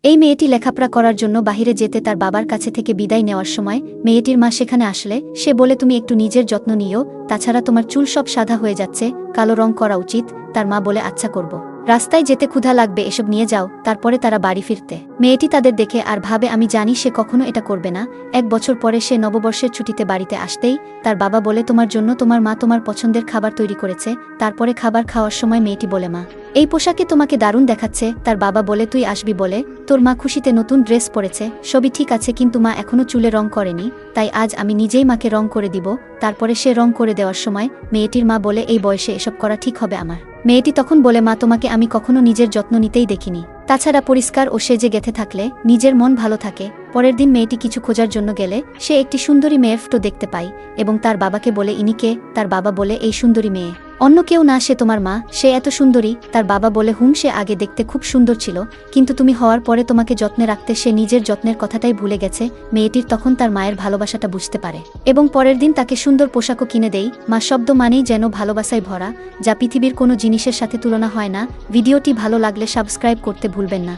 এই মেয়েটি লেখাপড়া করার জন্য বাহিরে যেতে তার বাবার কাছে থেকে বিদায় নেওয়ার সময় মেয়েটির মা সেখানে আসলে সে বলে তুমি একটু নিজের যত্ন নিও, তাছাড়া তোমার চুল সব সাদা হয়ে যাচ্ছে, কালো রং করা উচিত। তার মা বলে আচ্ছা করব। রাস্তায় যেতে ক্ষুধা লাগবে, এসব নিয়ে যাও। তারপরে তারা বাড়ি ফিরতে মেয়েটি তাদের দেখে আর ভাবে আমি জানি সে কখনো এটা করবে না। 1 বছর পরে সে নববর্ষের ছুটিতে বাড়িতে আসতেই তার বাবা বলে তোমার জন্য তোমার মা তোমার পছন্দের খাবার তৈরি করেছে। তারপরে খাবার খাওয়ার সময় মেয়েটি বলে মা এই পোশাকে তোমাকে দারুণ দেখাচ্ছে। তার বাবা বলে তুই আসবি বলে তোর মা খুশিতে নতুন ড্রেস পরেছে, সবই ঠিক আছে, কিন্তু মা এখনো চুলে রং করেনি, তাই আজ আমি নিজেই মাকে রং করে দিব। তারপরে সে রং করে দেওয়ার সময় মেয়েটির মা বলে এই বয়সে এসব করা ঠিক হবে আমার। মেয়েটি তখন বলে মা তোমাকে আমি কখনো নিজের যত্ন নিতেই দেখিনি, তাছাড়া পরিষ্কার ও সেজে গেথে থাকলে নিজের মন ভালো থাকে। পরের দিন মেয়েটি কিছু খোঁজার জন্য গেলে সে একটি সুন্দরী মেয়ের ফটো দেখতে পায় এবং তার বাবাকে বলে ইনি কে? তার বাবা বলে এই সুন্দরী মেয়ে অন্য কেউ না, সে তোমার মা, সে এত সুন্দরী। তার বাবা বলে সে আগে দেখতে খুব সুন্দর ছিল, কিন্তু তুমি হওয়ার পরে তোমাকে যত্নে রাখতে সে নিজের যত্নের কথাটাই ভুলে গেছে। মেয়েটির তখন তার মায়ের ভালোবাসাটা বুঝতে পারে এবং পরের দিন তাকে সুন্দর পোশাকও কিনে দেয়। মা শব্দ মানেই যেন ভালোবাসায় ভরা, যা পৃথিবীর কোনো জিনিসের সাথে তুলনা হয় না। ভিডিওটি ভালো লাগলে সাবস্ক্রাইব করতে ভুলবেন না।